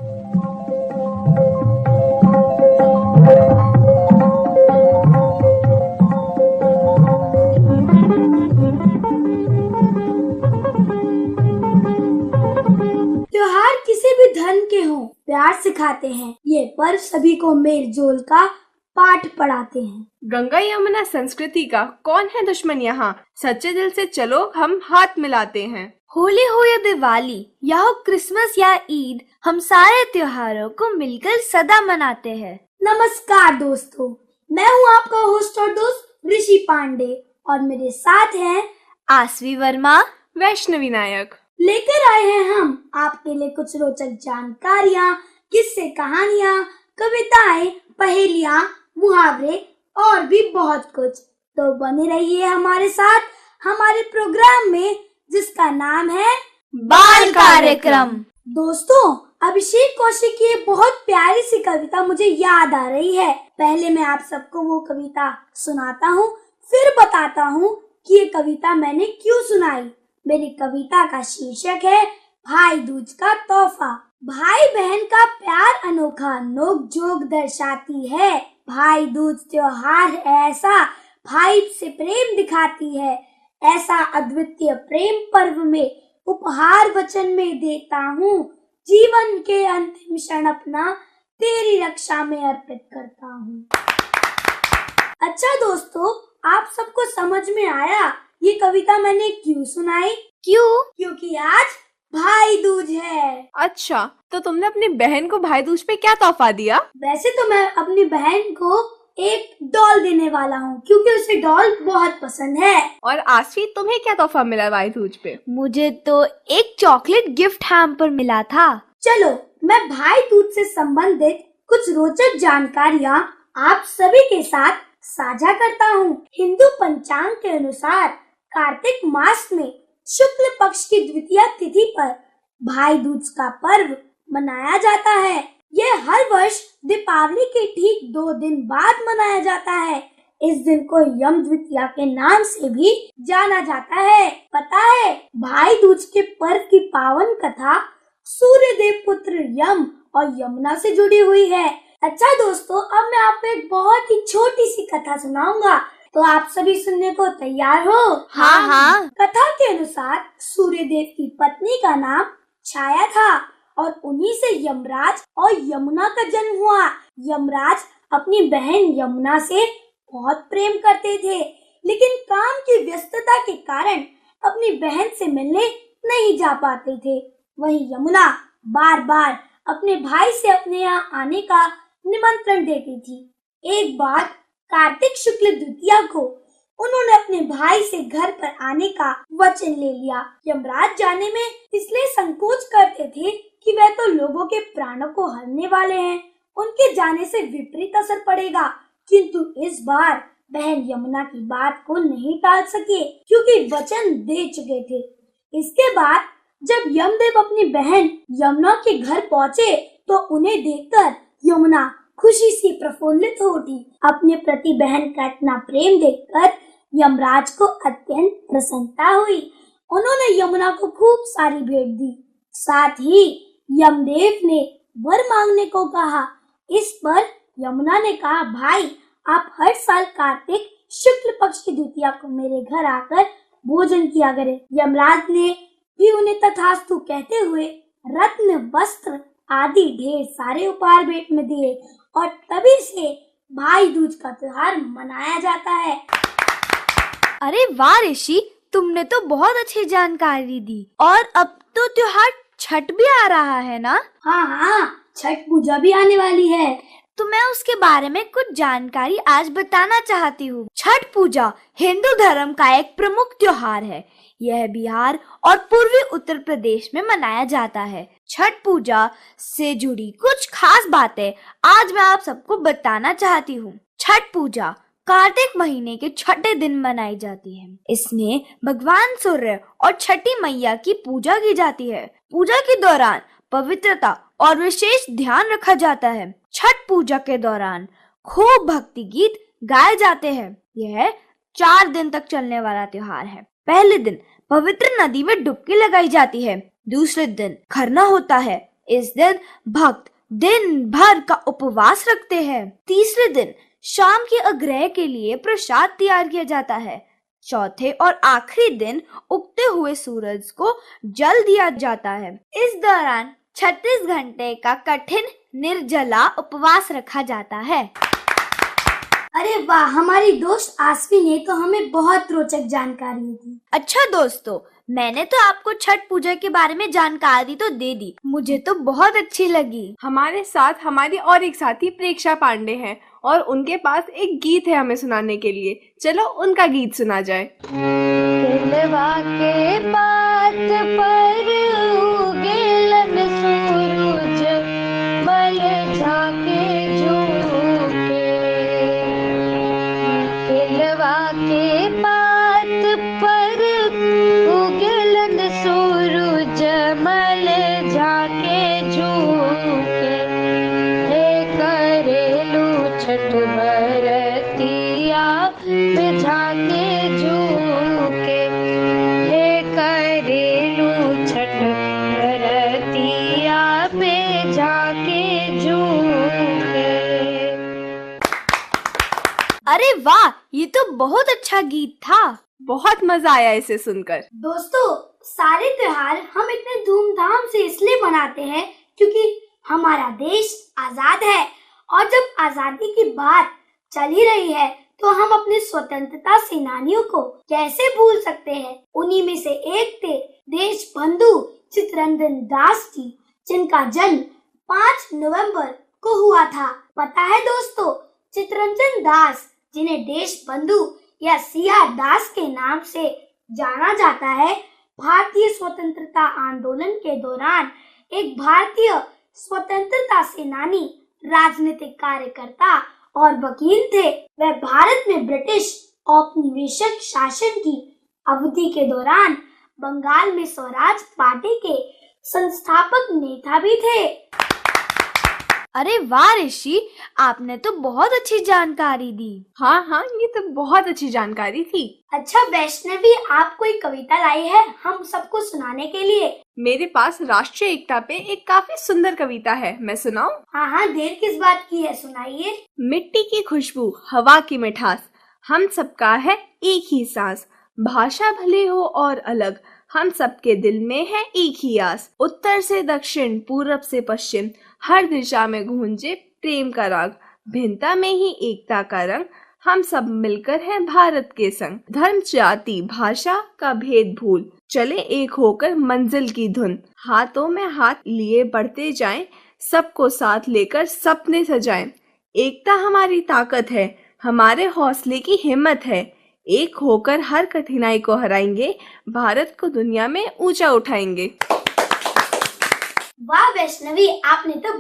त्योहार किसी भी धर्म के हों, प्यार सिखाते हैं। ये पर्व सभी को मेल जोल का पाठ पढ़ाते हैं। गंगा यमुना संस्कृति का कौन है दुश्मन यहाँ, सच्चे दिल से चलो हम हाथ मिलाते हैं। होली हो या दिवाली या हो क्रिसमस या ईद, हम सारे त्योहारों को मिलकर सदा मनाते हैं। नमस्कार दोस्तों, मैं हूँ आपका होस्ट और दोस्त ऋषि पांडे और मेरे साथ हैं आसवी वर्मा, वैष्णवी नायक। लेकर आए हैं हम आपके लिए कुछ रोचक जानकारियाँ, किस्से, कहानियाँ, कविताएं, पहेलियाँ, मुहावरे और भी बहुत कुछ। तो बने रहिए हमारे साथ हमारे प्रोग्राम में, जिसका नाम है बाल कार्यक्रम। दोस्तों, अभिषेक कौशिक की एक बहुत प्यारी सी कविता मुझे याद आ रही है। पहले मैं आप सबको वो कविता सुनाता हूँ, फिर बताता हूँ कि ये कविता मैंने क्यों सुनाई। मेरी कविता का शीर्षक है भाई दूज का तोहफा। भाई बहन का प्यार अनोखा नोक झोंक दर्शाती है। भाई दूज त्योहार ऐसा भाई से प्रेम दिखाती है। ऐसा अद्वितीय प्रेम पर्व में उपहार वचन में देता हूँ। जीवन के अंतिम क्षण अपना तेरी रक्षा में अर्पित करता हूँ। अच्छा दोस्तों, आप सबको समझ में आया ये कविता मैंने क्यों सुनाई? क्योंकि आज भाई दूज है। अच्छा, तो तुमने अपनी बहन को भाई दूज पे क्या तोहफा दिया? वैसे तो मैं अपनी बहन को एक डॉल देने वाला हूँ, क्योंकि उसे डॉल बहुत पसंद है। और आसवी, तुम्हें क्या तोहफा मिला भाई दूज पे? मुझे तो एक चॉकलेट गिफ्ट हैम्पर मिला था। चलो, मैं भाई दूज से संबंधित कुछ रोचक जानकारियाँ आप सभी के साथ साझा करता हूँ। हिंदू पंचांग के अनुसार कार्तिक मास में शुक्ल पक्ष की द्वितीया तिथि पर भाई दूज का पर्व मनाया जाता है। यह हर वर्ष दीपावली के ठीक 2 दिन बाद मनाया जाता है। इस दिन को यम द्वितीया के नाम से भी जाना जाता है। पता है, भाई दूज के पर्व की पावन कथा सूर्य देव पुत्र यम और यमुना से जुड़ी हुई है। अच्छा दोस्तों, अब मैं आपको एक बहुत ही छोटी सी कथा सुनाऊंगा, तो आप सभी सुनने को तैयार हो? हाँ। कथा के अनुसार सूर्य देव की पत्नी का नाम छाया था और उन्हीं से यमराज और यमुना का जन्म हुआ। यमराज अपनी बहन यमुना से बहुत प्रेम करते थे, लेकिन काम की व्यस्तता के कारण अपनी बहन से मिलने नहीं जा पाते थे। वहीं यमुना बार बार अपने भाई से अपने यहाँ आने का निमंत्रण देती थी। एक बार कार्तिक शुक्ल द्वितीया को उन्होंने अपने भाई से घर पर आने का वचन ले लिया। यमराज जाने में इसलिए संकोच करते थे कि वह तो लोगों के प्राणों को हरने वाले हैं, उनके जाने से विपरीत असर पड़ेगा। किंतु इस बार बहन यमुना की बात को नहीं टाल सके, क्योंकि वचन दे चुके थे। इसके बाद जब यमदेव अपनी बहन यमुना के घर पहुँचे तो उन्हें देखकर यमुना खुशी से प्रफुल्लित हो उठी। अपने प्रति बहन का इतना प्रेम देखकर यमराज को अत्यंत प्रसन्नता हुई। उन्होंने यमुना को खूब सारी भेंट दी। साथ ही यमदेव ने वर मांगने को कहा। इस पर यमुना ने कहा, भाई आप हर साल कार्तिक शुक्ल पक्ष की द्वितीया को मेरे घर आकर भोजन किया करें। यमराज ने भी उन्हें तथास्तु कहते हुए रत्न, वस्त्र आदि ढेर सारे उपहार भेंट में दिए और तभी से भाई दूज का त्योहार मनाया जाता है। अरे वाह ऋषि, तुमने तो बहुत अच्छी जानकारी दी। और अब तो त्योहार छठ भी आ रहा है ना? हाँ, छठ पूजा भी आने वाली है। तो मैं उसके बारे में कुछ जानकारी आज बताना चाहती हूँ। छठ पूजा हिंदू धर्म का एक प्रमुख त्योहार है। यह बिहार और पूर्वी उत्तर प्रदेश में मनाया जाता है। छठ पूजा से जुड़ी कुछ खास बातें आज मैं आप सबको बताना चाहती हूँ। छठ पूजा कार्तिक महीने के छठे दिन मनाई जाती है। इसमें भगवान सूर्य और छठी मैया की पूजा की जाती है। पूजा के दौरान पवित्रता और विशेष ध्यान रखा जाता है। छठ पूजा के दौरान खूब भक्ति गीत गाए जाते हैं। यह 4 दिन तक चलने वाला त्योहार है। पहले दिन पवित्र नदी में डुबकी लगाई जाती है। दूसरे दिन खरना होता है। इस दिन भक्त दिन भर का उपवास रखते हैं। तीसरे दिन शाम के अग्रह के लिए प्रसाद तैयार किया जाता है। चौथे और आखिरी दिन उगते हुए सूरज को जल दिया जाता है। इस दौरान 36 घंटे का कठिन निर्जला उपवास रखा जाता है। अरे वाह, हमारी दोस्त आसवी ने तो हमें बहुत रोचक जानकारी दी। अच्छा दोस्तों, मैंने तो आपको छठ पूजा के बारे में जानकारी तो दे दी, मुझे तो बहुत अच्छी लगी। हमारे साथ हमारी और एक साथी प्रेक्षा पांडे हैं और उनके पास एक गीत है हमें सुनाने के लिए। चलो उनका गीत सुना जाए। तिलवा के पात पर उगेलन सूरज मल झाके झूके। तिलवा के पात पर उगेलन सूरज मल झाके झूके। हे करेलू छठ बरतिया बिझा के झूके। हे करेलू छठ बरतिया बिझा के झूके। अरे वाह, ये तो बहुत अच्छा गीत था। बहुत मजा आया इसे सुनकर। दोस्तों, सारे त्योहार हम इतने धूमधाम से इसलिए मनाते हैं क्योंकि हमारा देश आजाद है, और जब आजादी की बात चल ही रही है तो हम अपने स्वतंत्रता सेनानियों को कैसे भूल सकते हैं। उन्हीं में से एक थे देश बंधु चित्तरंजन दास जी, जिनका जन्म 5 नवंबर को हुआ था। पता है दोस्तों, चित्तरंजन दास, जिन्हें देश बंधु या सिया दास के नाम से जाना जाता है, भारतीय स्वतंत्रता आंदोलन के दौरान एक भारतीय स्वतंत्रता सेनानी, राजनीतिक कार्यकर्ता और वकील थे। वह भारत में ब्रिटिश औपनिवेशिक शासन की अवधि के दौरान बंगाल में स्वराज पार्टी के संस्थापक नेता भी थे। अरे वाह ऋषि, आपने तो बहुत अच्छी जानकारी दी। हाँ, ये तो बहुत अच्छी जानकारी थी। अच्छा वैष्णवी, आप कोई कविता लाई है हम सबको सुनाने के लिए? मेरे पास राष्ट्रीय एकता पे एक काफी सुंदर कविता है, मैं सुनाऊं? हाँ, देर किस बात की है, सुनाइए। मिट्टी की खुशबू, हवा की मिठास, हम सबका है एक ही सांस। भाषा भले हो और अलग, हम सबके दिल में है एक ही आस। उत्तर से दक्षिण, पूरब से पश्चिम, हर दिशा में गूंजे प्रेम का राग। भिन्नता में ही एकता का रंग, हम सब मिलकर हैं भारत के संग। धर्म जाति भाषा का भेद भूल, चले एक होकर मंजिल की धुन। हाथों में हाथ लिए बढ़ते जाएं, सबको साथ लेकर सपने सजाएं। एकता हमारी ताकत है, हमारे हौसले की हिम्मत है। एक होकर हर कठिनाई को हराएंगे, भारत को दुनिया में ऊंचा उठाएंगे। वाह वैष्णवी, आपने तो